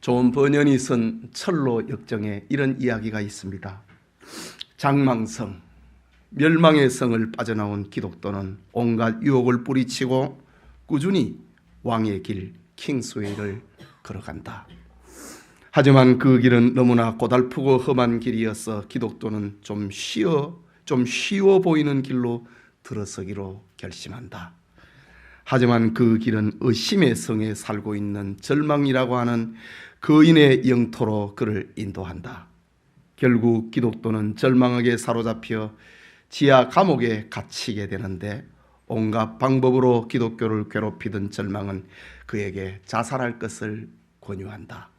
존 버년이 쓴 철로 역정에 이런 이야기가 있습니다. 장망성, 멸망의 성을 빠져나온 기독도는 온갖 유혹을 뿌리치고 꾸준히 왕의 길, 킹스웨이를 걸어간다. 하지만 그 길은 너무나 고달프고 험한 길이어서 기독도는 좀 쉬워 보이는 길로 들어서기로 결심한다. 하지만 그 길은 의심의 성에 살고 있는 절망이라고 하는 거인의 영토로 그를 인도한다. 결국 기독도는 절망에게 사로잡혀 지하 감옥에 갇히게 되는데 온갖 방법으로 기독교를 괴롭히던 절망은 그에게 자살할 것을 권유한다.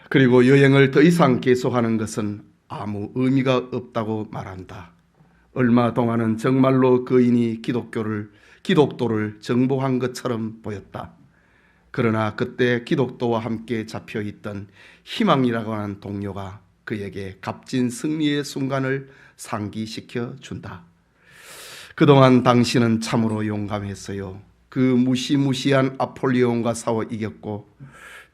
그리고 여행을 더 이상 계속하는 것은 아무 의미가 없다고 말한다. 얼마 동안은 정말로 거인이 기독도를 정복한 것처럼 보였다. 그러나 그때 기독도와 함께 잡혀있던 희망이라고 하는 동료가 그에게 값진 승리의 순간을 상기시켜 준다. 그동안 당신은 참으로 용감했어요. 그 무시무시한 아폴리온과 싸워 이겼고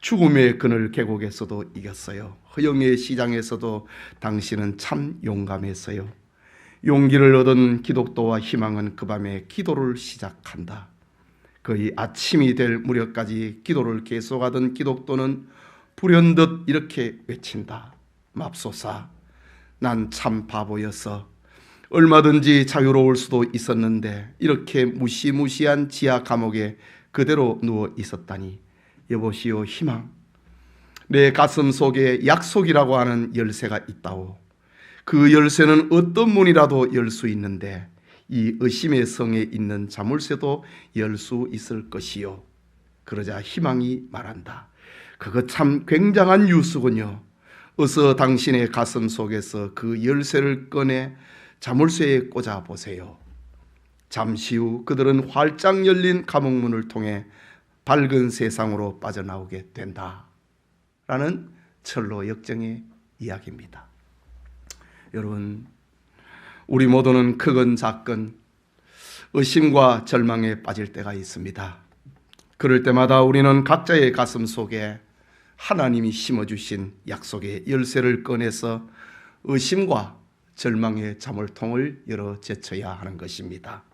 죽음의 그늘 계곡에서도 이겼어요. 허영의 시장에서도 당신은 참 용감했어요. 용기를 얻은 기독도와 희망은 그 밤에 기도를 시작한다. 거의 아침이 될 무렵까지 기도를 계속하던 기독도는 불현듯 이렇게 외친다. 맙소사, 난 참 바보였어. 얼마든지 자유로울 수도 있었는데 이렇게 무시무시한 지하 감옥에 그대로 누워 있었다니. 여보시오 희망, 내 가슴 속에 약속이라고 하는 열쇠가 있다오. 그 열쇠는 어떤 문이라도 열 수 있는데 이 의심의 성에 있는 자물쇠도 열 수 있을 것이요. 그러자 희망이 말한다. 그거 참 굉장한 뉴스군요. 어서 당신의 가슴 속에서 그 열쇠를 꺼내 자물쇠에 꽂아 보세요. 잠시 후 그들은 활짝 열린 감옥문을 통해 밝은 세상으로 빠져나오게 된다. 라는 철로 역정의 이야기입니다. 여러분, 우리 모두는 크건 작건 의심과 절망에 빠질 때가 있습니다. 그럴 때마다 우리는 각자의 가슴 속에 하나님이 심어주신 약속의 열쇠를 꺼내서 의심과 절망의 자물통을 열어 제쳐야 하는 것입니다.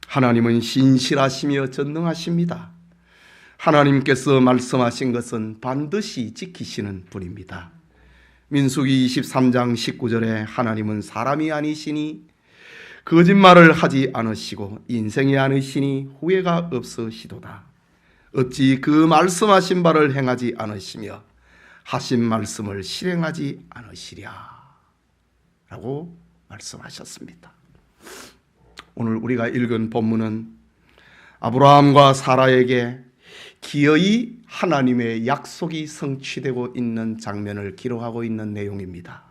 하나님은 신실하시며 전능하십니다. 하나님께서 말씀하신 것은 반드시 지키시는 분입니다. 민수기 23장 19절에 하나님은 사람이 아니시니 거짓말을 하지 않으시고 인생이 아니시니 후회가 없으시도다. 어찌 그 말씀하신 바를 행하지 않으시며 하신 말씀을 실행하지 않으시랴 라고 말씀하셨습니다. 오늘 우리가 읽은 본문은 아브라함과 사라에게 기어이 하나님의 약속이 성취되고 있는 장면을 기록하고 있는 내용입니다.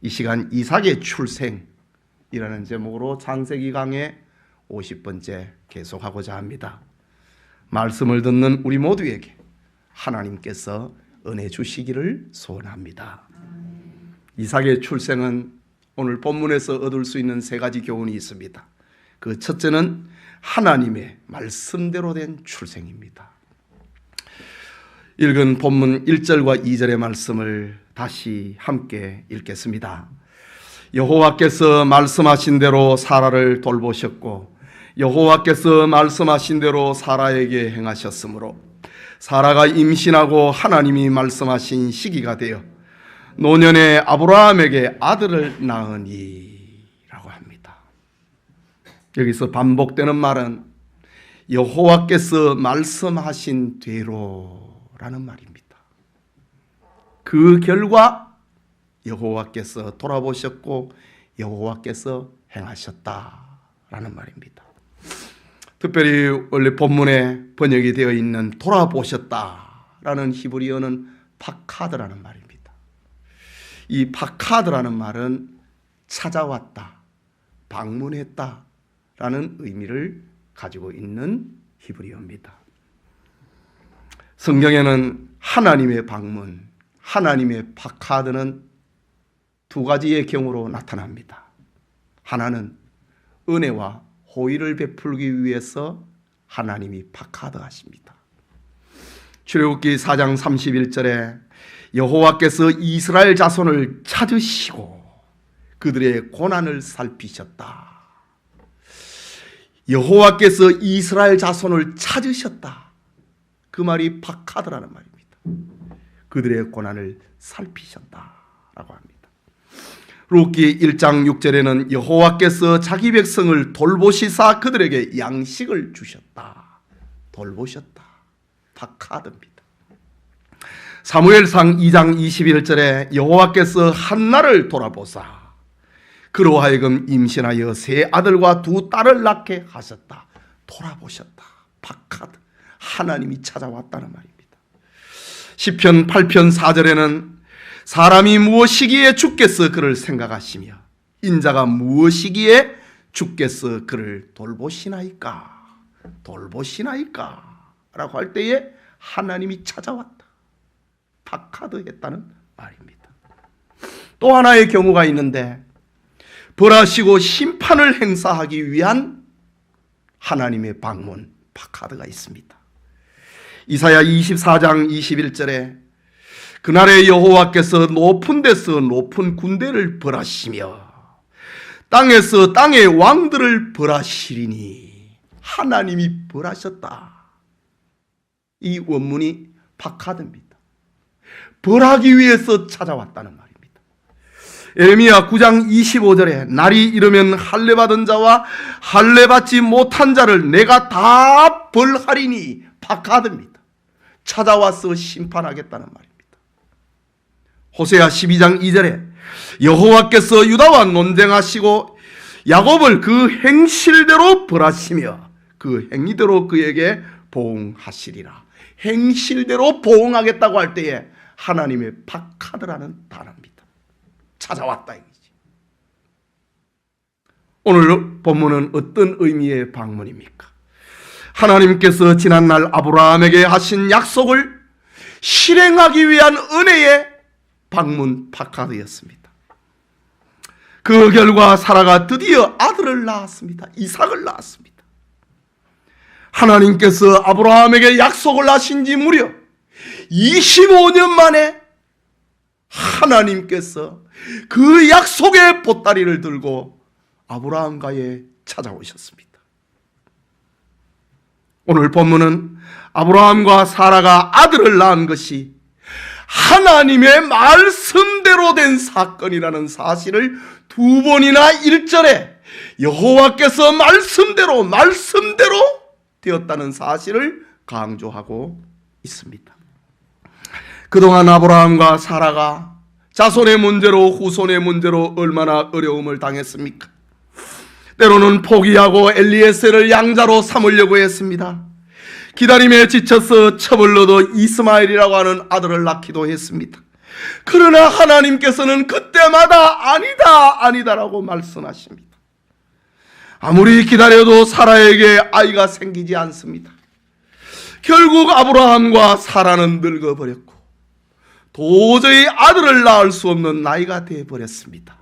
이 시간 이삭의 출생이라는 제목으로 창세기 강의 50번째 계속하고자 합니다. 말씀을 듣는 우리 모두에게 하나님께서 은혜 주시기를 소원합니다. 이삭의 출생은 오늘 본문에서 얻을 수 있는 세 가지 교훈이 있습니다. 그 첫째는 하나님의 말씀대로 된 출생입니다. 읽은 본문 1절과 2절의 말씀을 다시 함께 읽겠습니다. 여호와께서 말씀하신 대로 사라를 돌보셨고 여호와께서 말씀하신 대로 사라에게 행하셨으므로 사라가 임신하고 하나님이 말씀하신 시기가 되어 노년에 아브라함에게 아들을 낳으니 라고 합니다. 여기서 반복되는 말은 여호와께서 말씀하신 대로라는 말입니다. 그 결과 여호와께서 돌아보셨고 여호와께서 행하셨다라는 말입니다. 특별히 원래 본문에 번역이 되어 있는 돌아보셨다라는 히브리어는 파카드라는 말입니다. 이 파카드라는 말은 찾아왔다, 방문했다라는 의미를 가지고 있는 히브리어입니다. 성경에는 하나님의 방문, 하나님의 파카드는 두 가지의 경우로 나타납니다. 하나는 은혜와 호의를 베풀기 위해서 하나님이 파카드 하십니다. 출애굽기 4장 31절에 여호와께서 이스라엘 자손을 찾으시고 그들의 고난을 살피셨다. 여호와께서 이스라엘 자손을 찾으셨다. 그 말이 박하드라는 말입니다. 그들의 고난을 살피셨다라고 합니다. 룻기 1장 6절에는 여호와께서 자기 백성을 돌보시사 그들에게 양식을 주셨다. 돌보셨다. 박하드입니다. 사무엘상 2장 21절에 여호와께서 한나를 돌아보사 그로 하여금 임신하여 세 아들과 두 딸을 낳게 하셨다. 돌아보셨다. 박하드. 하나님이 찾아왔다는 말입니다. 시편 8편 4절에는 사람이 무엇이기에 주께서 그를 생각하시며 인자가 무엇이기에 주께서 그를 돌보시나이까 라고 할 때에 하나님이 찾아왔다. 박하드 했다는 말입니다. 또 하나의 경우가 있는데 벌하시고 심판을 행사하기 위한 하나님의 방문 박하드가 있습니다. 이사야 24장 21절에 그날에 여호와께서 높은 데서 높은 군대를 벌하시며 땅에서 땅의 왕들을 벌하시리니 하나님이 벌하셨다. 이 원문이 박하드입니다. 벌하기 위해서 찾아왔다는 말입니다. 예레미야 9장 25절에 날이 이르면 할례받은 자와 할례받지 못한 자를 내가 다 벌하리니 박하드입니다. 찾아와서 심판하겠다는 말입니다. 호세아 12장 2절에 여호와께서 유다와 논쟁하시고 야곱을 그 행실대로 벌하시며 그 행위대로 그에게 보응하시리라. 행실대로 보응하겠다고 할 때에 하나님의 박하드라는 단어입니다. 찾아왔다 이거지. 오늘 본문은 어떤 의미의 방문입니까? 하나님께서 지난날 아브라함에게 하신 약속을 실행하기 위한 은혜의 방문 박하드였습니다. 그 결과 사라가 드디어 아들을 낳았습니다. 이삭을 낳았습니다. 하나님께서 아브라함에게 약속을 하신 지 무려 25년 만에 하나님께서 그 약속의 보따리를 들고 아브라함가에 찾아오셨습니다. 오늘 본문은 아브라함과 사라가 아들을 낳은 것이 하나님의 말씀대로 된 사건이라는 사실을 두 번이나 1절에 여호와께서 말씀대로 되었다는 사실을 강조하고 있습니다. 그동안 아브라함과 사라가 자손의 문제로 후손의 문제로 얼마나 어려움을 당했습니까? 때로는 포기하고 엘리에셀을 양자로 삼으려고 했습니다. 기다림에 지쳐서 처벌로도 이스마엘이라고 하는 아들을 낳기도 했습니다. 그러나 하나님께서는 그때마다 아니다라고 말씀하십니다. 아무리 기다려도 사라에게 아이가 생기지 않습니다. 결국 아브라함과 사라는 늙어버렸고 도저히 아들을 낳을 수 없는 나이가 되어버렸습니다.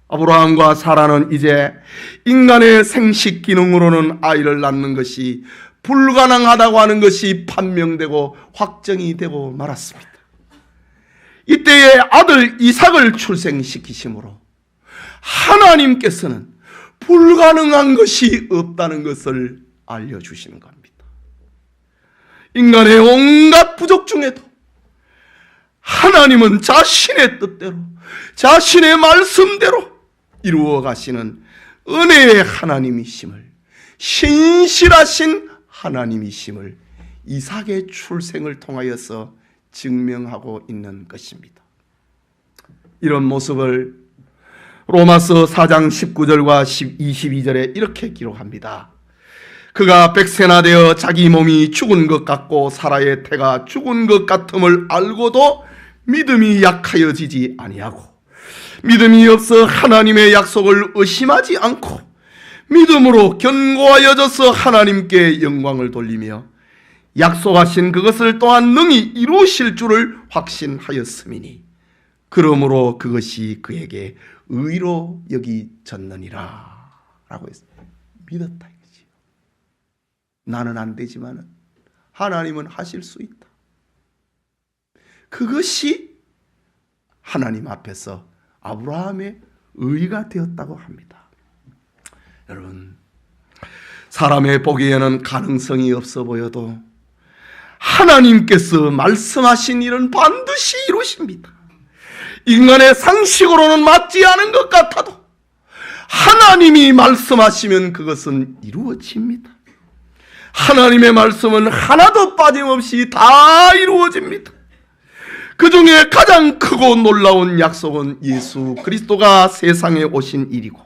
아브라함과 사라는 이제 인간의 생식 기능으로는 아이를 낳는 것이 불가능하다고 하는 것이 판명되고 확정이 되고 말았습니다. 이때에 아들 이삭을 출생시키심으로 하나님께서는 불가능한 것이 없다는 것을 알려주시는 겁니다. 인간의 온갖 부족 중에도 하나님은 자신의 뜻대로 자신의 말씀대로 이루어 가시는 은혜의 하나님이심을, 신실하신 하나님이심을 이삭의 출생을 통하여서 증명하고 있는 것입니다. 이런 모습을 로마서 4장 19절과 22절에 이렇게 기록합니다. 그가 백세나 되어 자기 몸이 죽은 것 같고 사라의 태가 죽은 것 같음을 알고도 믿음이 약하여지지 아니하고 믿음이 없어 하나님의 약속을 의심하지 않고 믿음으로 견고하여져서 하나님께 영광을 돌리며 약속하신 그것을 또한 능히 이루실 줄을 확신하였음이니 그러므로 그것이 그에게 의로 여기졌느니라 라고 했어요. 믿었다 이거지. 나는 안 되지만은 하나님은 하실 수 있다. 그것이 하나님 앞에서 아브라함의 의가 되었다고 합니다. 여러분, 사람의 보기에는 가능성이 없어 보여도 하나님께서 말씀하신 일은 반드시 이루십니다. 인간의 상식으로는 맞지 않은 것 같아도 하나님이 말씀하시면 그것은 이루어집니다. 하나님의 말씀은 하나도 빠짐없이 다 이루어집니다. 그 중에 가장 크고 놀라운 약속은 예수 그리스도가 세상에 오신 일이고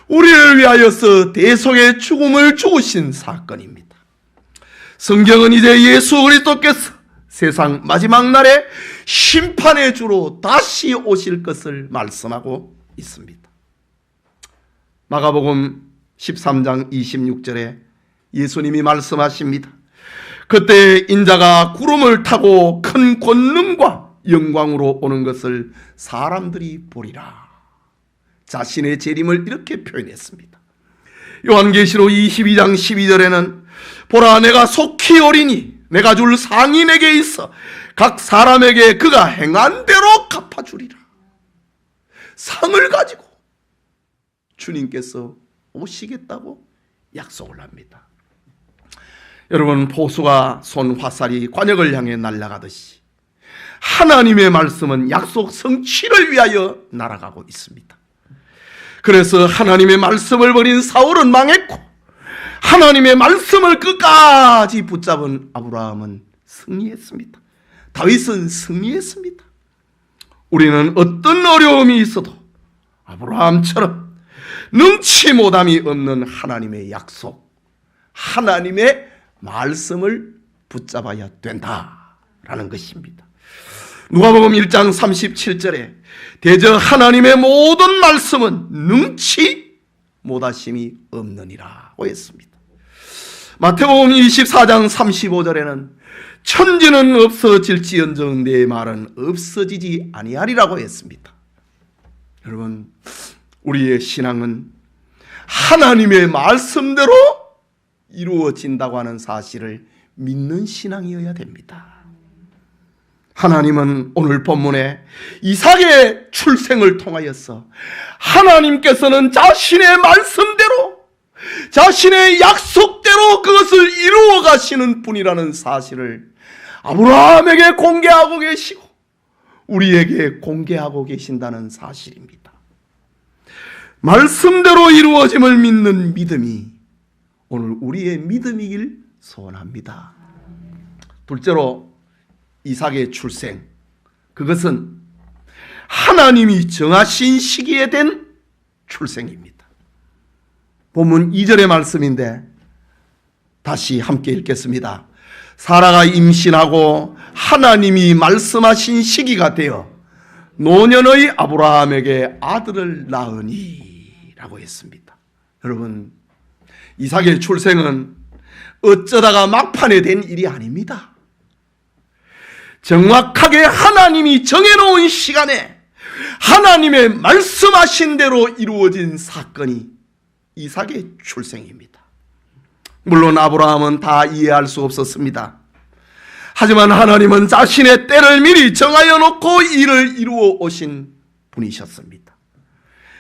우리를 위하여서 대속의 죽음을 죽으신 사건입니다. 성경은 이제 예수 그리스도께서 세상 마지막 날에 심판의 주로 다시 오실 것을 말씀하고 있습니다. 마가복음 13장 26절에 예수님이 말씀하십니다. 그때 인자가 구름을 타고 큰 권능과 영광으로 오는 것을 사람들이 보리라. 자신의 재림을 이렇게 표현했습니다. 요한계시록 22장 12절에는 보라, 내가 속히 오리니 내가 줄 상이 내게 있어 각 사람에게 그가 행한 대로 갚아주리라. 상을 가지고 주님께서 오시겠다고 약속을 합니다. 여러분, 포수가 쏜 화살이 관역을 향해 날아가듯이 하나님의 말씀은 약속 성취를 위하여 날아가고 있습니다. 그래서 하나님의 말씀을 버린 사울은 망했고 하나님의 말씀을 끝까지 붙잡은 아브라함은 승리했습니다. 다윗은 승리했습니다. 우리는 어떤 어려움이 있어도 아브라함처럼 능치 못함이 없는 하나님의 약속, 하나님의 말씀을 붙잡아야 된다라는 것입니다. 누가복음 1장 37절에 대저 하나님의 모든 말씀은 능치 못하심이 없느니라고 했습니다. 마태복음 24장 35절에는 천지는 없어질지언정 내 말은 없어지지 아니하리라고 했습니다. 여러분, 우리의 신앙은 하나님의 말씀대로 이루어진다고 하는 사실을 믿는 신앙이어야 됩니다. 하나님은 오늘 본문에 이삭의 출생을 통하여서 하나님께서는 자신의 말씀대로, 자신의 약속대로 그것을 이루어 가시는 분이라는 사실을 아브라함에게 공개하고 계시고 우리에게 공개하고 계신다는 사실입니다. 말씀대로 이루어짐을 믿는 믿음이 오늘 우리의 믿음이길 소원합니다. 둘째로 이삭의 출생, 그것은 하나님이 정하신 시기에 된 출생입니다. 본문 2절의 말씀인데 다시 함께 읽겠습니다. 사라가 임신하고 하나님이 말씀하신 시기가 되어 노년의 아브라함에게 아들을 낳으니 라고 했습니다. 여러분, 이삭의 출생은 어쩌다가 막판에 된 일이 아닙니다. 정확하게 하나님이 정해놓은 시간에 하나님의 말씀하신 대로 이루어진 사건이 이삭의 출생입니다. 물론 아브라함은 다 이해할 수 없었습니다. 하지만 하나님은 자신의 때를 미리 정하여 놓고 이를 이루어 오신 분이셨습니다.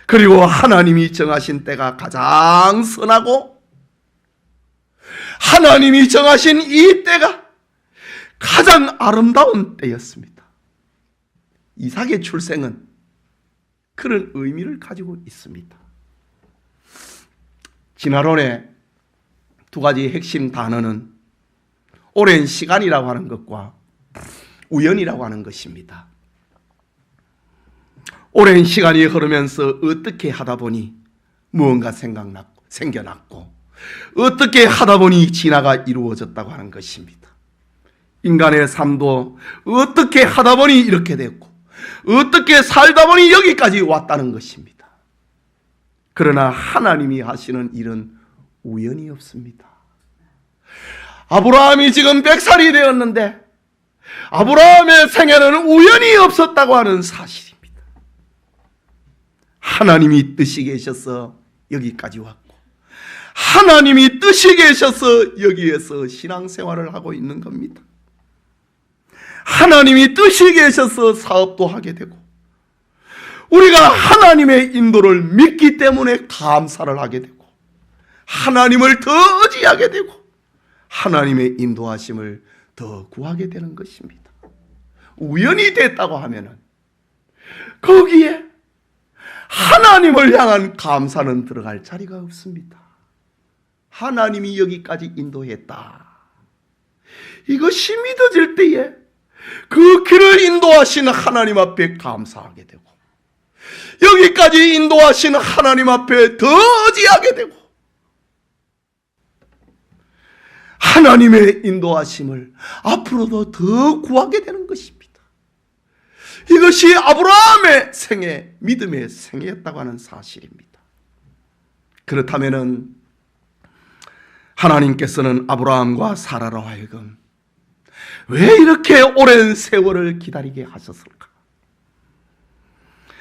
그리고 하나님이 정하신 때가 가장 선하고 하나님이 정하신 이 때가 가장 아름다운 때였습니다. 이삭의 출생은 그런 의미를 가지고 있습니다. 진화론의 두 가지 핵심 단어는 오랜 시간이라고 하는 것과 우연이라고 하는 것입니다. 오랜 시간이 흐르면서 어떻게 하다 보니 무언가 생겨났고 어떻게 하다 보니 진화가 이루어졌다고 하는 것입니다. 인간의 삶도 어떻게 하다 보니 이렇게 됐고 어떻게 살다 보니 여기까지 왔다는 것입니다. 그러나 하나님이 하시는 일은 우연이 없습니다. 아브라함이 지금 100살이 되었는데 아브라함의 생애는 우연이 없었다고 하는 사실입니다. 하나님이 뜻이 계셔서 여기까지 왔고 하나님이 뜻이 계셔서 여기에서 신앙생활을 하고 있는 겁니다. 하나님이 뜻이 계셔서 사업도 하게 되고, 우리가 하나님의 인도를 믿기 때문에 감사를 하게 되고, 하나님을 더 의지하게 되고, 하나님의 인도하심을 더 구하게 되는 것입니다. 우연히 됐다고 하면은 거기에 하나님을 향한 감사는 들어갈 자리가 없습니다. 하나님이 여기까지 인도했다. 이것이 믿어질 때에 그 길을 인도하시는 하나님 앞에 감사하게 되고, 여기까지 인도하시는 하나님 앞에 더 의지하게 되고, 하나님의 인도하심을 앞으로도 더 구하게 되는 것입니다. 이것이 아브라함의 생애, 믿음의 생애였다고 하는 사실입니다. 그렇다면 하나님께서는 아브라함과 사라로 하여금 왜 이렇게 오랜 세월을 기다리게 하셨을까?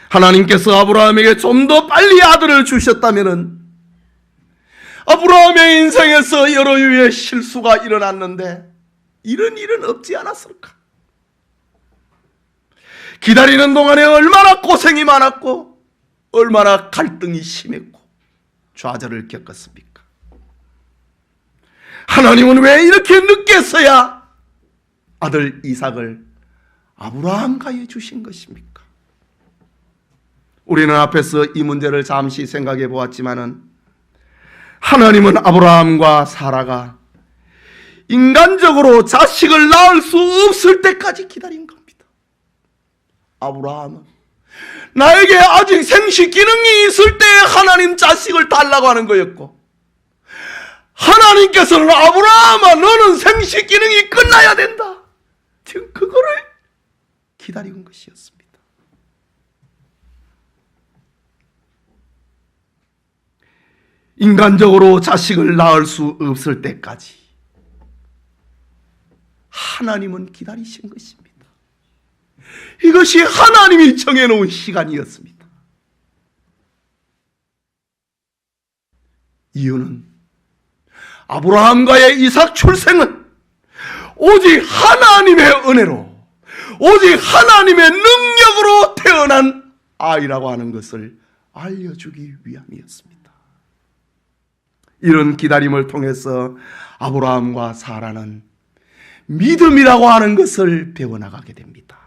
하나님께서 아브라함에게 좀 더 빨리 아들을 주셨다면 아브라함의 인생에서 여러 유의 실수가 일어났는데 이런 일은 없지 않았을까? 기다리는 동안에 얼마나 고생이 많았고 얼마나 갈등이 심했고 좌절을 겪었습니까? 하나님은 왜 이렇게 늦게서야 아들 이삭을 아브라함가에 주신 것입니까? 우리는 앞에서 이 문제를 잠시 생각해 보았지만은 하나님은 아브라함과 사라가 인간적으로 자식을 낳을 수 없을 때까지 기다린 겁니다. 아브라함은 나에게 아직 생식 기능이 있을 때 하나님 자식을 달라고 하는 거였고, 하나님께서는 아브라함아 너는 생식 기능이 끝나야 된다, 지금 그거를 기다리는 것이었습니다. 인간적으로 자식을 낳을 수 없을 때까지 하나님은 기다리신 것입니다. 이것이 하나님이 정해놓은 시간이었습니다. 이유는 아브라함과의 이삭 출생은 오직 하나님의 은혜로, 오직 하나님의 능력으로 태어난 아이라고 하는 것을 알려주기 위함이었습니다. 이런 기다림을 통해서 아브라함과 사라는 믿음이라고 하는 것을 배워나가게 됩니다.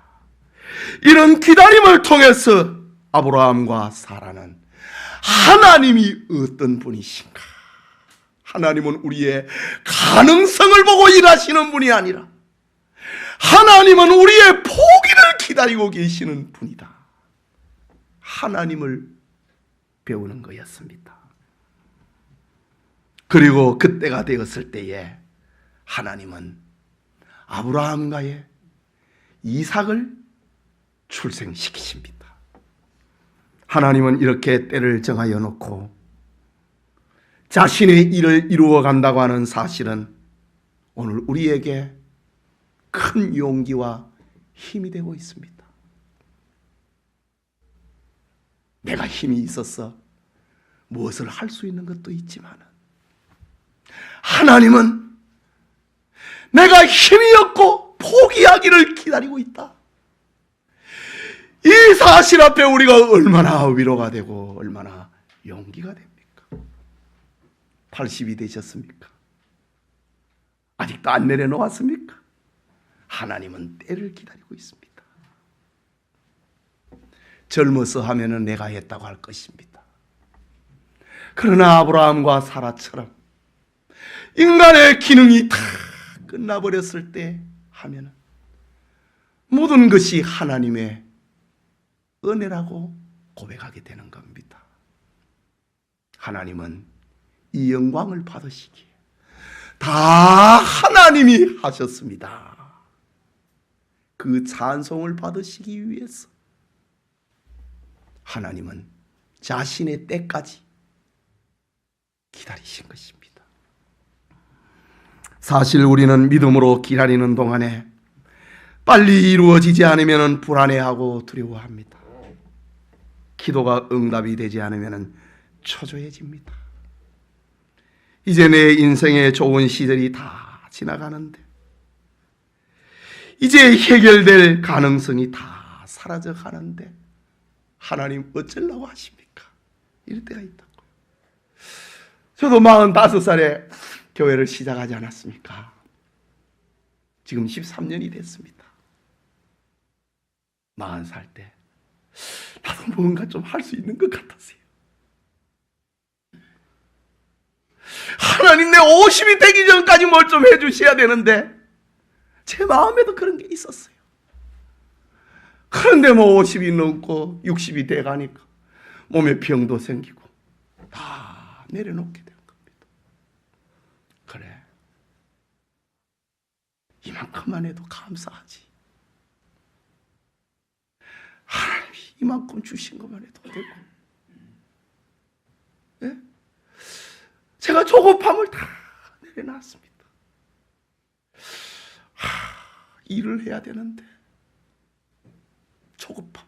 이런 기다림을 통해서 아브라함과 사라는 하나님이 어떤 분이신가, 하나님은 우리의 가능성을 보고 일하시는 분이 아니라 하나님은 우리의 포기를 기다리고 계시는 분이다, 하나님을 배우는 거였습니다. 그리고 그때가 되었을 때에 하나님은 아브라함과의 이삭을 출생시키십니다. 하나님은 이렇게 때를 정하여 놓고 자신의 일을 이루어 간다고 하는 사실은 오늘 우리에게 큰 용기와 힘이 되고 있습니다. 내가 힘이 있어서 무엇을 할 수 있는 것도 있지만 하나님은 내가 힘이 없고 포기하기를 기다리고 있다. 이 사실 앞에 우리가 얼마나 위로가 되고 얼마나 용기가 됩니까? 80이 되셨습니까? 아직도 안 내려놓았습니까? 하나님은 때를 기다리고 있습니다. 젊어서 하면은 내가 했다고 할 것입니다. 그러나 아브라함과 사라처럼 인간의 기능이 다 끝나버렸을 때 하면은 모든 것이 하나님의 은혜라고 고백하게 되는 겁니다. 하나님은 이 영광을 받으시기에 다 하나님이 하셨습니다. 그 찬송을 받으시기 위해서 하나님은 자신의 때까지 기다리신 것입니다. 사실 우리는 믿음으로 기다리는 동안에 빨리 이루어지지 않으면 불안해하고 두려워합니다. 기도가 응답이 되지 않으면 초조해집니다. 이제 내 인생의 좋은 시절이 다 지나가는데, 이제 해결될 가능성이 다 사라져 가는데 하나님 어쩌려고 하십니까? 이럴 때가 있다고. 저도 45살에 교회를 시작하지 않았습니까? 지금 13년이 됐습니다. 40살 때 나도 뭔가 좀 할 수 있는 것 같았어요. 하나님, 내 50이 되기 전까지 뭘 좀 해주셔야 되는데 제 마음에도 그런 게 있었어요. 그런데 뭐 50이 넘고 60이 돼가니까 몸에 병도 생기고 다 내려놓게 된 겁니다. 그래, 이만큼만 해도 감사하지. 하나님이 이만큼 주신 것만 해도 되고, 네? 제가 조급함을 다 내려놨습니다. 일을 해야 되는데 조급함.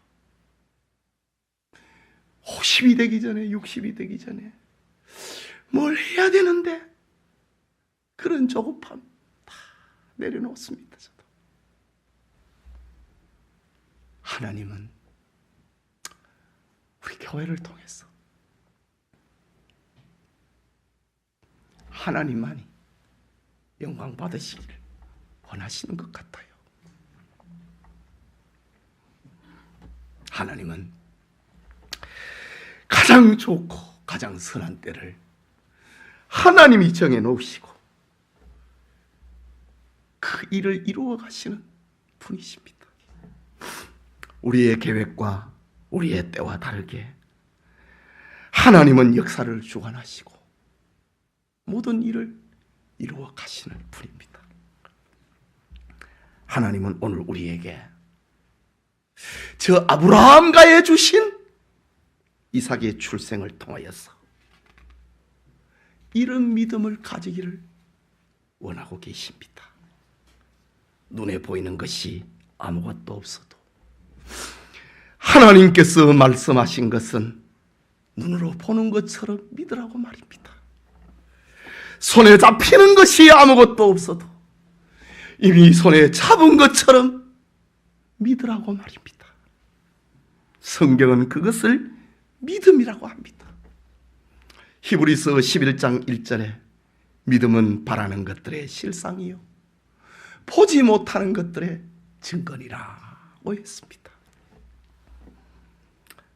50이 되기 전에, 60이 되기 전에 뭘 해야 되는데 그런 조급함 다 내려놓습니다. 저도. 하나님은 우리 교회를 통해서 하나님만이 영광 받으시기를 원하시는 것 같아요. 하나님은 가장 좋고 가장 선한 때를 하나님이 정해 놓으시고 그 일을 이루어 가시는 분이십니다. 우리의 계획과 우리의 때와 다르게 하나님은 역사를 주관하시고 모든 일을 이루어 가시는 분입니다. 하나님은 오늘 우리에게 저 아브라함가에 주신 이삭의 출생을 통하여서 이런 믿음을 가지기를 원하고 계십니다. 눈에 보이는 것이 아무것도 없어도 하나님께서 말씀하신 것은 눈으로 보는 것처럼 믿으라고 말입니다. 손에 잡히는 것이 아무것도 없어도 이미 손에 잡은 것처럼 믿으라고 말입니다. 성경은 그것을 믿음이라고 합니다. 히브리서 11장 1절에 믿음은 바라는 것들의 실상이요 보지 못하는 것들의 증거니라고 했습니다.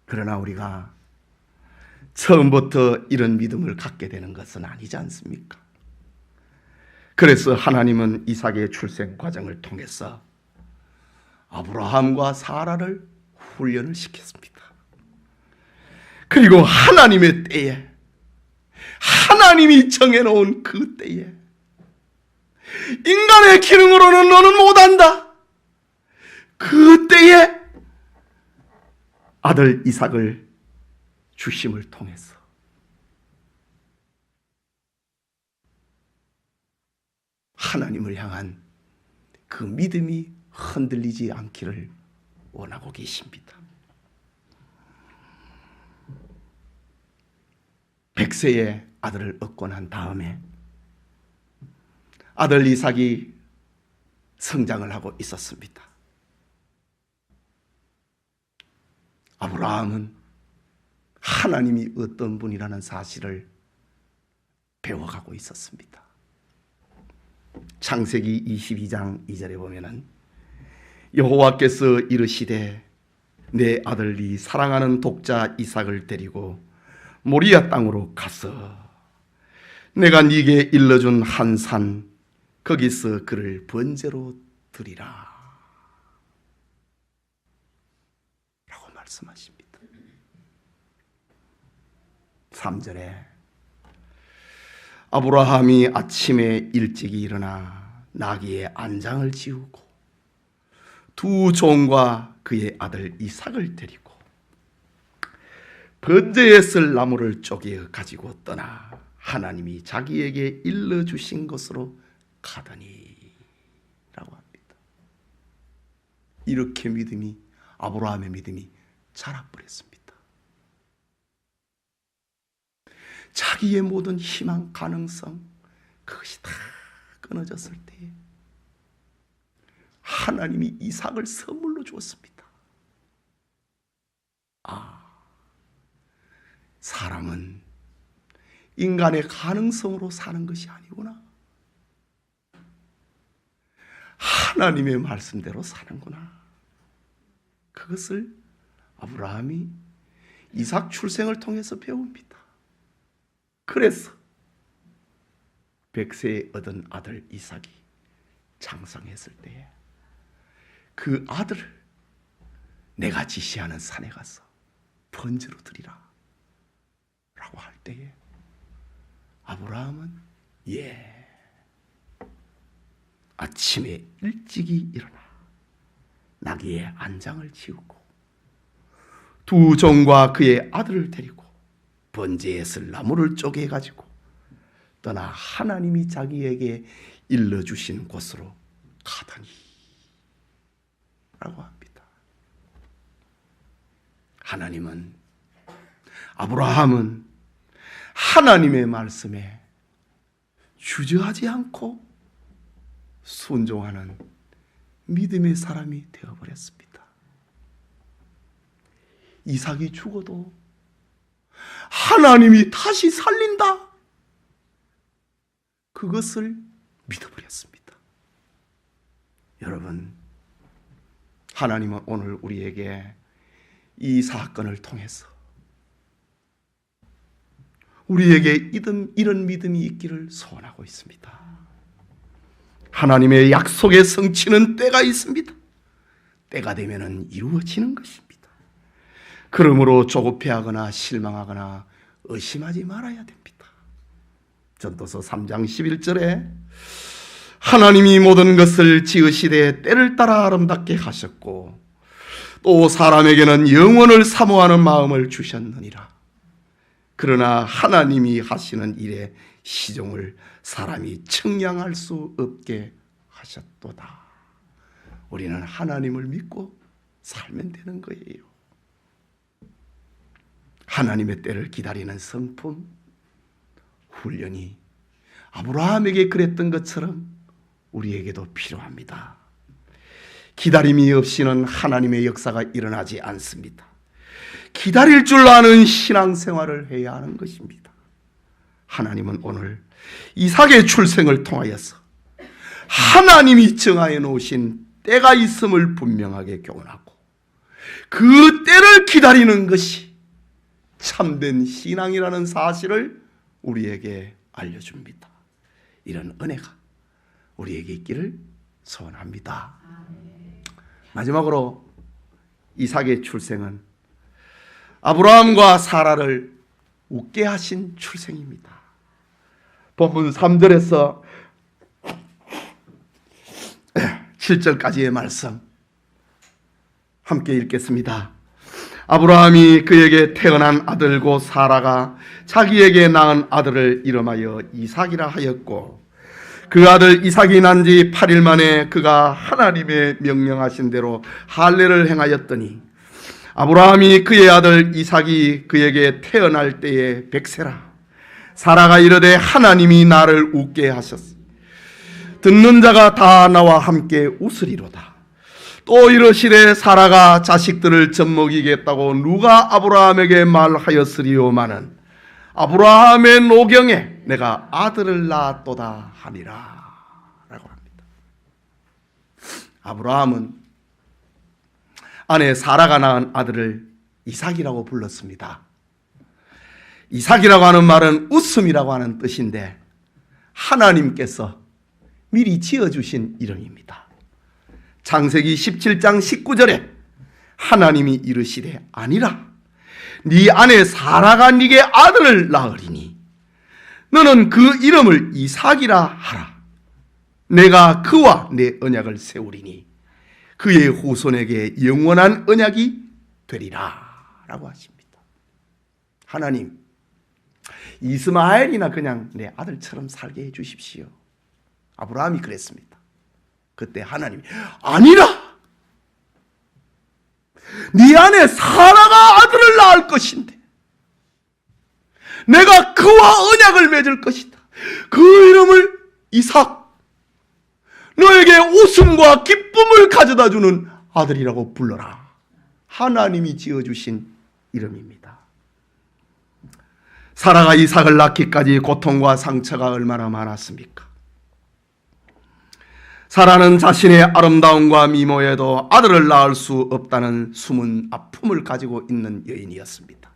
그러나 우리가 처음부터 이런 믿음을 갖게 되는 것은 아니지 않습니까? 그래서 하나님은 이삭의 출생 과정을 통해서 아브라함과 사라를 훈련을 시켰습니다. 그리고 하나님의 때에, 하나님이 정해놓은 그 때에, 인간의 기능으로는 너는 못한다, 그 때에 아들 이삭을 주심을 통해서 하나님을 향한 그 믿음이 흔들리지 않기를 원하고 계십니다. 100세의 아들을 얻고 난 다음에 아들 이삭이 성장을 하고 있었습니다. 아브라함은 하나님이 어떤 분이라는 사실을 배워가고 있었습니다. 창세기 22장 2절에 보면은 여호와께서 이르시되 내 아들이 사랑하는 독자 이삭을 데리고 모리아 땅으로 가서 내가 네게 일러준 한 산 거기서 그를 번제로 드리라 라고 말씀하십니다. 3절에 아브라함이 아침에 일찍이 일어나 나귀의 안장을 지우고 두 종과 그의 아들 이삭을 데리고 번제에 쓸 나무를 쪼개 가지고 떠나 하나님이 자기에게 일러주신 곳으로 가더니 라고 합니다. 이렇게 믿음이, 아브라함의 믿음이 자라버렸습니다. 자기의 모든 희망, 가능성, 그것이 다 끊어졌을 때에 하나님이 이삭을 선물로 주었습니다. 사람은 인간의 가능성으로 사는 것이 아니구나. 하나님의 말씀대로 사는구나. 그것을 아브라함이 이삭 출생을 통해서 배웁니다. 그래서 100세에 얻은 아들 이삭이 장성했을 때에 그 아들을 내가 지시하는 산에 가서 번제로 드리라 라고 할 때에 아브라함은 아침에 일찍이 일어나 나귀의 안장을 지우고 두 종과 그의 아들을 데리고 번제에 쓸 나무를 쪼개 가지고 떠나 하나님이 자기에게 일러주신 곳으로 가더니 라고 합니다. 아브라함은 하나님의 말씀에 주저하지 않고 순종하는 믿음의 사람이 되어버렸습니다. 이삭이 죽어도 하나님이 다시 살린다. 그것을 믿어버렸습니다. 여러분, 하나님은 오늘 우리에게 이 사건을 통해서 우리에게 이런 믿음이 있기를 소원하고 있습니다. 하나님의 약속의 성취는 때가 있습니다. 때가 되면 이루어지는 것입니다. 그러므로 조급해하거나 실망하거나 의심하지 말아야 됩니다. 전도서 3장 11절에 하나님이 모든 것을 지으시되 때를 따라 아름답게 하셨고 또 사람에게는 영원을 사모하는 마음을 주셨느니라. 그러나 하나님이 하시는 일의 시종을 사람이 측량할 수 없게 하셨도다. 우리는 하나님을 믿고 살면 되는 거예요. 하나님의 때를 기다리는 성품, 훈련이 아브라함에게 그랬던 것처럼 우리에게도 필요합니다. 기다림이 없이는 하나님의 역사가 일어나지 않습니다. 기다릴 줄 아는 신앙생활을 해야 하는 것입니다. 하나님은 오늘 이삭의 출생을 통하여서 하나님이 정하여 놓으신 때가 있음을 분명하게 교훈하고 그 때를 기다리는 것이 참된 신앙이라는 사실을 우리에게 알려줍니다. 이런 은혜가 우리에게 있기를 소원합니다. 마지막으로 이삭의 출생은 아브라함과 사라를 웃게 하신 출생입니다. 본문 3절에서 7절까지의 말씀 함께 읽겠습니다. 아브라함이 그에게 태어난 아들 곧 사라가 자기에게 낳은 아들을 이름하여 이삭이라 하였고 그 아들 이삭이 난 지 8일 만에 그가 하나님의 명령하신 대로 할례를 행하였더니 아브라함이 그의 아들 이삭이 그에게 태어날 때에 100세라. 사라가 이르되 하나님이 나를 웃게 하셨으니 듣는 자가 다 나와 함께 웃으리로다. 또 이르시되 사라가 자식들을 젖먹이겠다고 누가 아브라함에게 말하였으리요마는 아브라함의 노경에 내가 아들을 낳았도다 하니라 라고 합니다. 아브라함은 아내 사라가 낳은 아들을 이삭이라고 불렀습니다. 이삭이라고 하는 말은 웃음이라고 하는 뜻인데 하나님께서 미리 지어주신 이름입니다. 창세기 17장 19절에 하나님이 이르시되 아니라 네 아내 사라가 네게 아들을 낳으리니 너는 그 이름을 이삭이라 하라. 내가 그와 내 언약을 세우리니 그의 후손에게 영원한 언약이 되리라 라고 하십니다. 하나님, 이스마엘이나 그냥 내 아들처럼 살게 해 주십시오. 아브라함이 그랬습니다. 그때 하나님이 아니라 네 아내 사라가 아들을 낳을 것인데 내가 그와 언약을 맺을 것이다. 그 이름을 이삭, 너에게 웃음과 기쁨을 가져다 주는 아들이라고 불러라. 하나님이 지어주신 이름입니다. 사라가 이삭을 낳기까지 고통과 상처가 얼마나 많았습니까? 사라는 자신의 아름다움과 미모에도 아들을 낳을 수 없다는 숨은 아픔을 가지고 있는 여인이었습니다.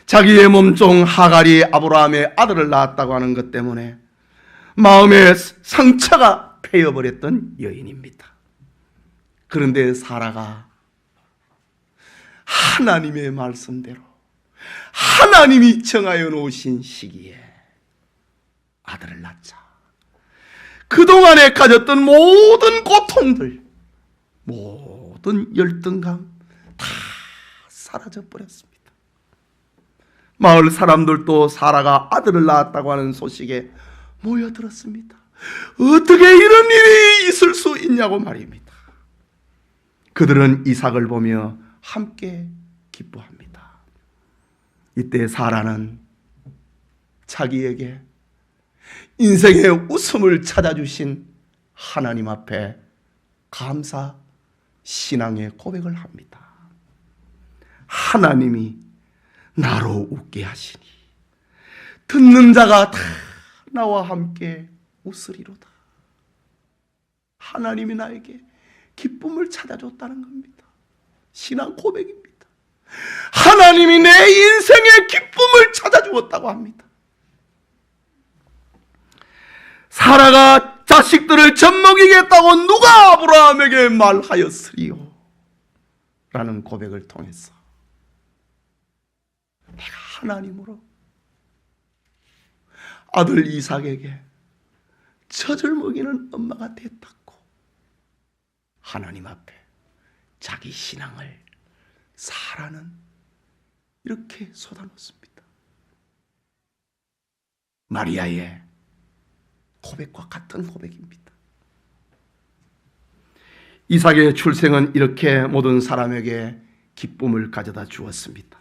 자기의 몸종 하갈이 아브라함의 아들을 낳았다고 하는 것 때문에 마음에 상처가 패여버렸던 여인입니다. 그런데 사라가 하나님의 말씀대로 하나님이 정하여 놓으신 시기에 아들을 낳자 그동안에 가졌던 모든 고통들, 모든 열등감 다 사라져 버렸습니다. 마을 사람들도 사라가 아들을 낳았다고 하는 소식에 모여들었습니다. 어떻게 이런 일이 있을 수 있냐고 말입니다. 그들은 이삭을 보며 함께 기뻐합니다. 이때 사라는 자기에게 인생의 웃음을 찾아주신 하나님 앞에 감사 신앙의 고백을 합니다. 하나님이 나로 웃게 하시니 듣는 자가 다 나와 함께 웃으리로다. 하나님이 나에게 기쁨을 찾아줬다는 겁니다. 신앙 고백입니다. 하나님이 내 인생의 기쁨을 찾아주었다고 합니다. 사라가 자식들을 젖먹이겠다고 누가 아브라함에게 말하였으리요? 라는 고백을 통해서 내가 하나님으로 아들 이삭에게 젖을 먹이는 엄마가 됐다고 하나님 앞에 자기 신앙을 사라는 이렇게 쏟아놓습니다. 마리아의 고백과 같은 고백입니다. 이삭의 출생은 이렇게 모든 사람에게 기쁨을 가져다 주었습니다.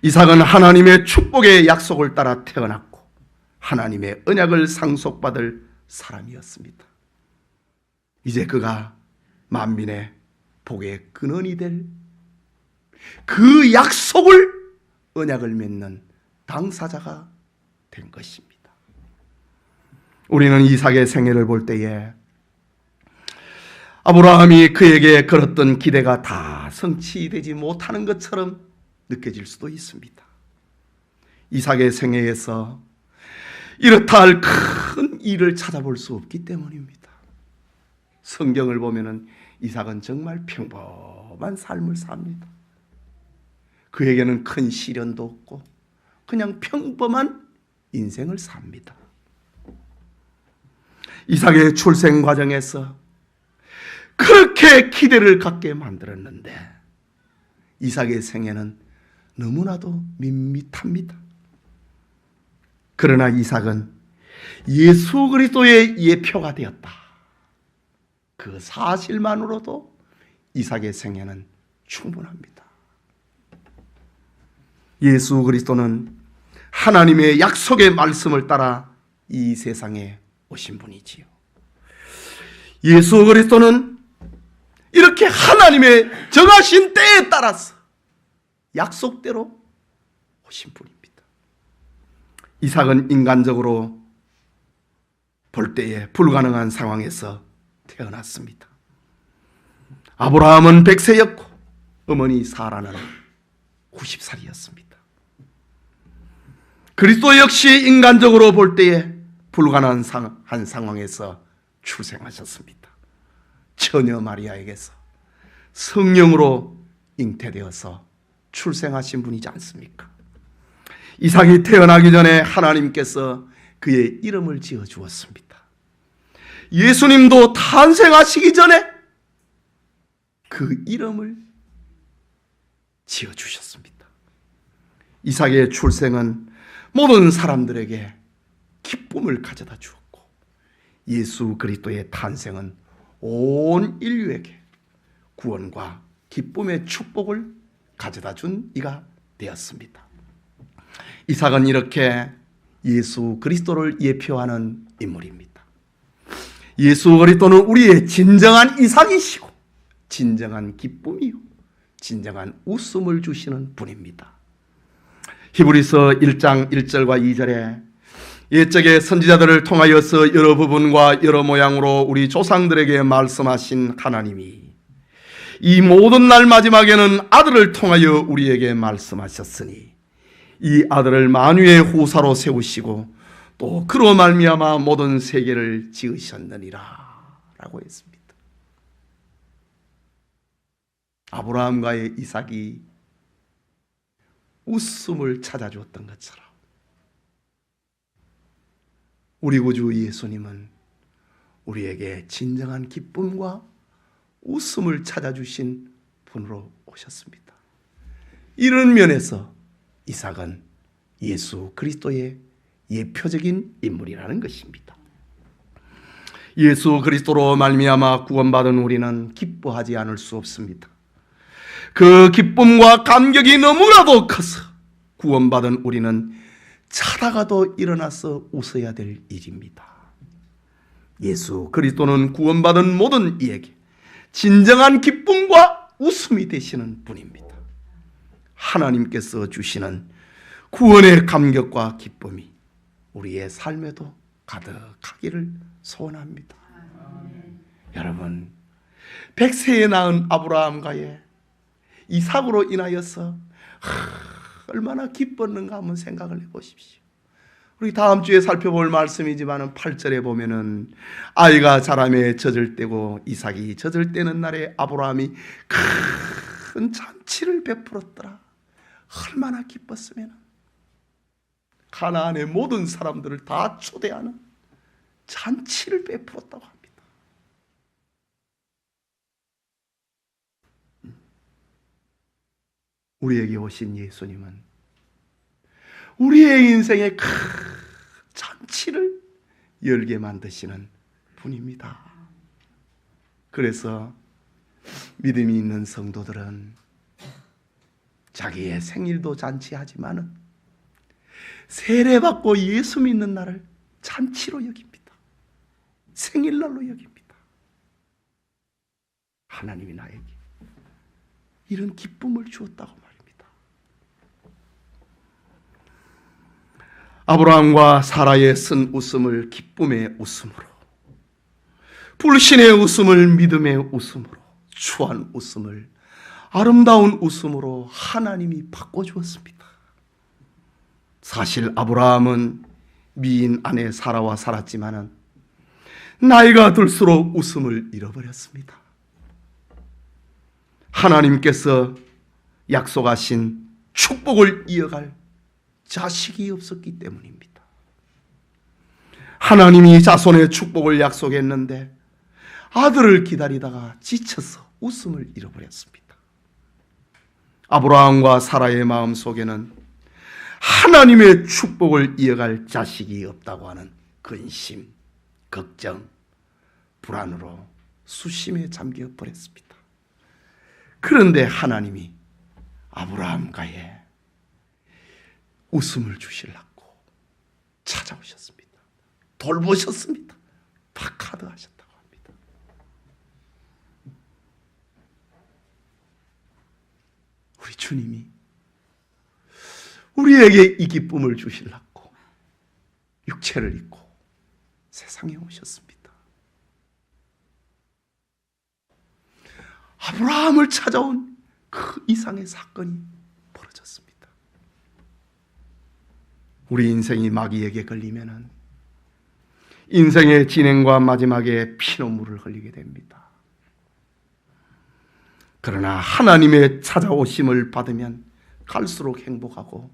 이삭은 하나님의 축복의 약속을 따라 태어났고 하나님의 언약을 상속받을 사람이었습니다. 이제 그가 만민의 복의 근원이 될 그 약속을 언약을 맺는 당사자가 된 것입니다. 우리는 이삭의 생애를 볼 때에 아브라함이 그에게 걸었던 기대가 다 성취되지 못하는 것처럼 느껴질 수도 있습니다. 이삭의 생애에서 이렇다 할 큰 일을 찾아볼 수 없기 때문입니다. 성경을 보면은 이삭은 정말 평범한 삶을 삽니다. 그에게는 큰 시련도 없고 그냥 평범한 인생을 삽니다. 이삭의 출생 과정에서 그렇게 기대를 갖게 만들었는데 이삭의 생애는 너무나도 밋밋합니다. 그러나 이삭은 예수 그리스도의 예표가 되었다. 그 사실만으로도 이삭의 생애는 충분합니다. 예수 그리스도는 하나님의 약속의 말씀을 따라 이 세상에 오신 분이지요. 예수 그리스도는 이렇게 하나님의 정하신 때에 따라서 약속대로 오신 분입니다. 이삭은 인간적으로 볼 때에 불가능한 상황에서 태어났습니다. 아브라함은 100세였고 어머니 사라는 90살이었습니다. 그리스도 역시 인간적으로 볼 때에 불가능한 한 상황에서 출생하셨습니다. 처녀 마리아에게서 성령으로 잉태되어서 출생하신 분이지 않습니까? 이삭이 태어나기 전에 하나님께서 그의 이름을 지어 주었습니다. 예수님도 탄생하시기 전에 그 이름을 지어 주셨습니다. 이삭의 출생은 모든 사람들에게 기쁨을 가져다 주었고 예수 그리스도의 탄생은 온 인류에게 구원과 기쁨의 축복을 가져다 준 이가 되었습니다. 이삭은 이렇게 예수 그리스도를 예표하는 인물입니다. 예수 그리스도는 우리의 진정한 이삭이시고 진정한 기쁨이요 진정한 웃음을 주시는 분입니다. 히브리서 1장 1절과 2절에 옛적의 선지자들을 통하여서 여러 부분과 여러 모양으로 우리 조상들에게 말씀하신 하나님이 이 모든 날 마지막에는 아들을 통하여 우리에게 말씀하셨으니 이 아들을 만유의 후사로 세우시고 또 그로 말미암아 모든 세계를 지으셨느니라 라고 했습니다. 아브라함과의 이삭이 웃음을 찾아주었던 것처럼 우리 구주 예수님은 우리에게 진정한 기쁨과 웃음을 찾아주신 분으로 오셨습니다. 이런 면에서 이삭은 예수 그리스도의 예표적인 인물이라는 것입니다. 예수 그리스도로 말미암아 구원받은 우리는 기뻐하지 않을 수 없습니다. 그 기쁨과 감격이 너무나도 커서 구원받은 우리는 자다가도 일어나서 웃어야 될 일입니다. 예수 그리스도는 구원받은 모든 이에게 진정한 기쁨과 웃음이 되시는 분입니다. 하나님께서 주시는 구원의 감격과 기쁨이 우리의 삶에도 가득하기를 소원합니다. 여러분, 100세에 낳은 아브라함과의 이삭으로 인하여서 얼마나 기뻤는가 한번 생각을 해보십시오. 우리 다음 주에 살펴볼 말씀이지만 8절에 보면은 아이가 자라매 젖을 때고 이삭이 젖을 때는 날에 아브라함이 큰 잔치를 베풀었더라. 얼마나 기뻤으면 가나안의 모든 사람들을 다 초대하는 잔치를 베풀었다고 합니다. 우리에게 오신 예수님은 우리의 인생에 큰 잔치를 열게 만드시는 분입니다. 그래서 믿음이 있는 성도들은 자기의 생일도 잔치하지만은 세례받고 예수 믿는 날을 잔치로 여깁니다. 생일날로 여깁니다. 하나님이 나에게 이런 기쁨을 주었다고 말입니다. 아브라함과 사라의 쓴 웃음을 기쁨의 웃음으로, 불신의 웃음을 믿음의 웃음으로, 추한 웃음을 아름다운 웃음으로 하나님이 바꿔주었습니다. 사실 아브라함은 미인 아내 사라와 살았지만 나이가 들수록 웃음을 잃어버렸습니다. 하나님께서 약속하신 축복을 이어갈 자식이 없었기 때문입니다. 하나님이 자손의 축복을 약속했는데 아들을 기다리다가 지쳐서 웃음을 잃어버렸습니다. 아브라함과 사라의 마음속에는 하나님의 축복을 이어갈 자식이 없다고 하는 근심, 걱정, 불안으로 수심에 잠겨 버렸습니다. 그런데 하나님이 아브라함과의 웃음을 주시려고 찾아오셨습니다. 돌보셨습니다. 파카드 하셨다고 합니다. 우리 주님이 우리에게 이 기쁨을 주시려고 육체를 입고 세상에 오셨습니다. 아브라함을 찾아온 그 이상의 사건이 벌어졌습니다. 우리 인생이 마귀에게 걸리면은 인생의 진행과 마지막에 피눈물을 흘리게 됩니다. 그러나 하나님의 찾아오심을 받으면 갈수록 행복하고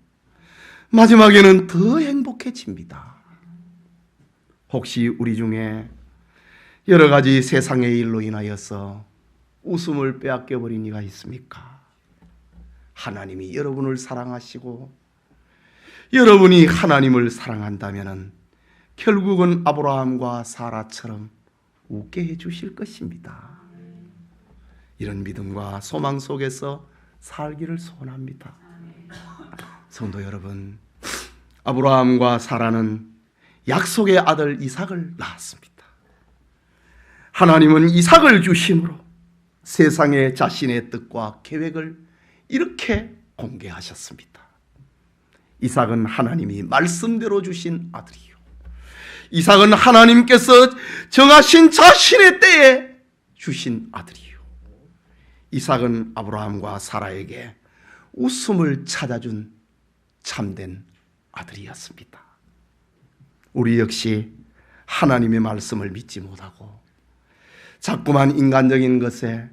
마지막에는 더 행복해집니다. 혹시 우리 중에 여러 가지 세상의 일로 인하여서 웃음을 빼앗겨버린 이가 있습니까? 하나님이 여러분을 사랑하시고 여러분이 하나님을 사랑한다면 결국은 아브라함과 사라처럼 웃게 해주실 것입니다. 이런 믿음과 소망 속에서 살기를 소원합니다. 성도 여러분, 아브라함과 사라는 약속의 아들 이삭을 낳았습니다. 하나님은 이삭을 주심으로 세상에 자신의 뜻과 계획을 이렇게 공개하셨습니다. 이삭은 하나님이 말씀대로 주신 아들이요, 이삭은 하나님께서 정하신 자신의 때에 주신 아들이요, 이삭은 아브라함과 사라에게 웃음을 찾아준 참된 아들이었습니다. 우리 역시 하나님의 말씀을 믿지 못하고 자꾸만 인간적인 것에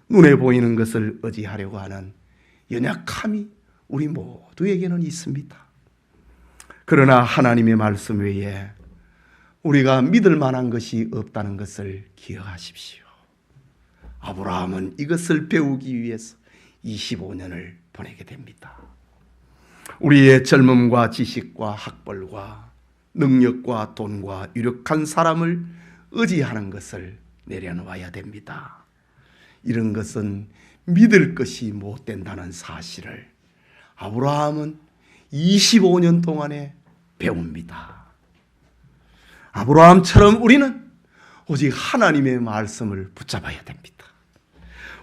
눈에 보이는 것을 의지하려고 하는 연약함이 우리 모두에게는 있습니다. 그러나 하나님의 말씀 외에 우리가 믿을 만한 것이 없다는 것을 기억하십시오. 아브라함은 이것을 배우기 위해서 25년을 보내게 됩니다. 우리의 젊음과 지식과 학벌과 능력과 돈과 유력한 사람을 의지하는 것을 내려놓아야 됩니다. 이런 것은 믿을 것이 못 된다는 사실을 아브라함은 25년 동안에 배웁니다. 아브라함처럼 우리는 오직 하나님의 말씀을 붙잡아야 됩니다.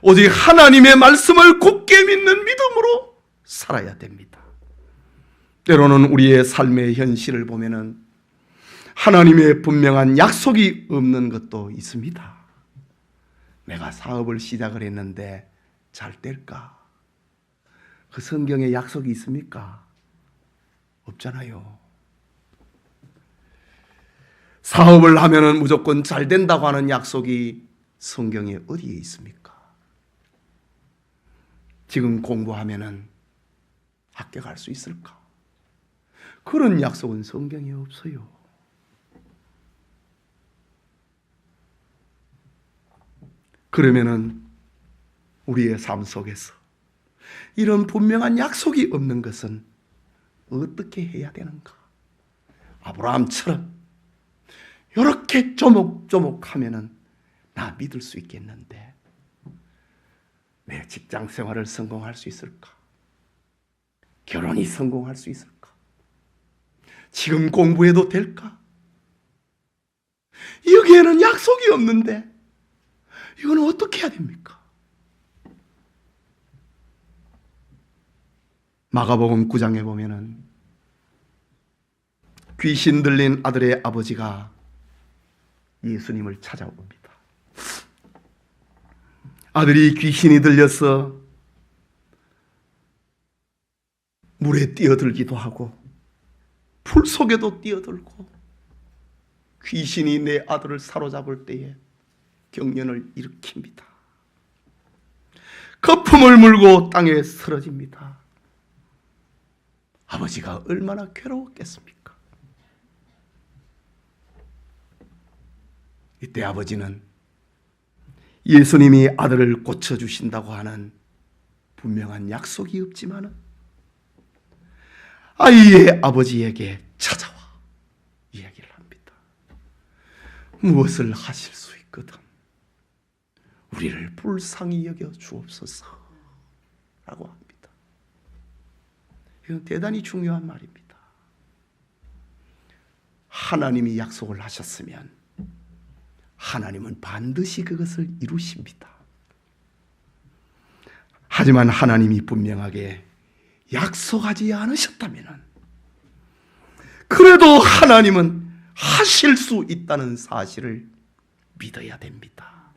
오직 하나님의 말씀을 굳게 믿는 믿음으로 살아야 됩니다. 때로는 우리의 삶의 현실을 보면은 하나님의 분명한 약속이 없는 것도 있습니다. 내가 사업을 시작을 했는데 잘 될까? 그 성경에 약속이 있습니까? 없잖아요. 사업을 하면은 무조건 잘 된다고 하는 약속이 성경에 어디에 있습니까? 지금 공부하면은 합격할 수 있을까? 그런 약속은 성경에 없어요. 그러면은 우리의 삶 속에서 이런 분명한 약속이 없는 것은 어떻게 해야 되는가? 아브라함처럼 이렇게 조목조목 하면은 나 믿을 수 있겠는데 내 직장 생활을 성공할 수 있을까? 결혼이 성공할 수 있을까? 지금 공부해도 될까? 여기에는 약속이 없는데 이거는 어떻게 해야 됩니까? 마가복음 9장에 보면은 귀신 들린 아들의 아버지가 예수님을 찾아옵니다. 아들이 귀신이 들려서 물에 뛰어들기도 하고 풀 속에도 뛰어들고 귀신이 내 아들을 사로잡을 때에 경련을 일으킵니다. 거품을 물고 땅에 쓰러집니다. 아버지가 얼마나 괴로웠겠습니까? 이때 아버지는 예수님이 아들을 고쳐주신다고 하는 분명한 약속이 없지만은 아이의 아버지에게 찾아와 이야기를 합니다. 무엇을 하실 수 있거든 우리를 불쌍히 여겨 주옵소서 라고 합니다. 이건 대단히 중요한 말입니다. 하나님이 약속을 하셨으면 하나님은 반드시 그것을 이루십니다. 하지만 하나님이 분명하게 약속하지 않으셨다면 그래도 하나님은 하실 수 있다는 사실을 믿어야 됩니다.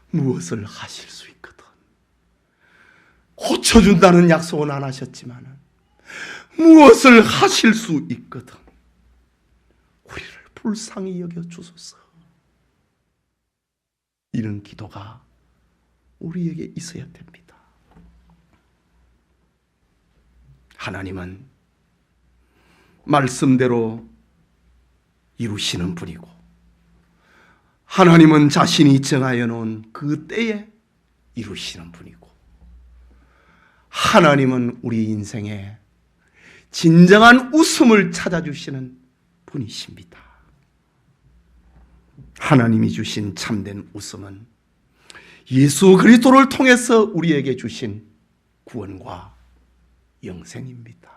무엇을 하실 수 있거든 고쳐준다는 약속은 안 하셨지만 무엇을 하실 수 있거든 우리를 불쌍히 여겨 주소서. 이런 기도가 우리에게 있어야 됩니다. 하나님은 말씀대로 이루시는 분이고 하나님은 자신이 정하여 놓은 그 때에 이루시는 분이고 하나님은 우리 인생에 진정한 웃음을 찾아주시는 분이십니다. 하나님이 주신 참된 웃음은 예수 그리스도를 통해서 우리에게 주신 구원과 영생입니다.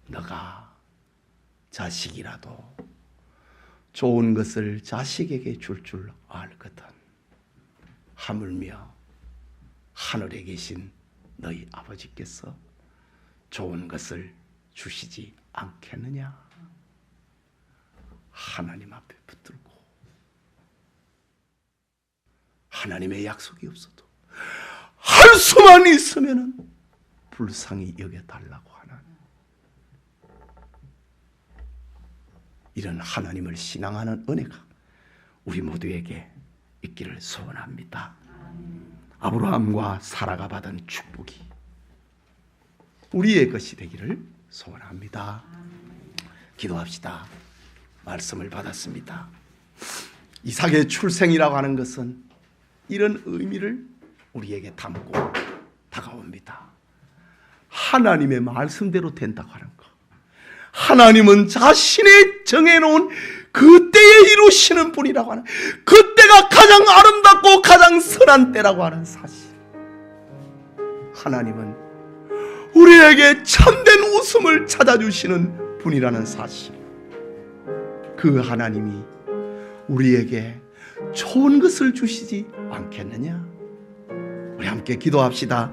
너가 자식이라도 좋은 것을 자식에게 줄 알거든. 하물며 하늘에 계신 너희 아버지께서 좋은 것을 주시지 않겠느냐. 하나님 앞에 붙들고 하나님의 약속이 없어도 할 수만 있으면 불쌍히 여겨달라고 하는 이런 하나님을 신앙하는 은혜가 우리 모두에게 있기를 소원합니다. 아브라함과 사라가 받은 축복이 우리의 것이 되기를 소원합니다. 기도합시다. 말씀을 받았습니다. 이삭의 출생이라고 하는 것은 이런 의미를 우리에게 담고 다가옵니다. 하나님의 말씀대로 된다고 하는 것. 하나님은 자신의 정해놓은 그때에 이루시는 분이라고 하는, 그때가 가장 아름답고 가장 선한 때라고 하는 사실. 하나님은 우리에게 참된 웃음을 찾아주시는 분이라는 사실. 그 하나님이 우리에게 좋은 것을 주시지 않겠느냐? 우리 함께 기도합시다.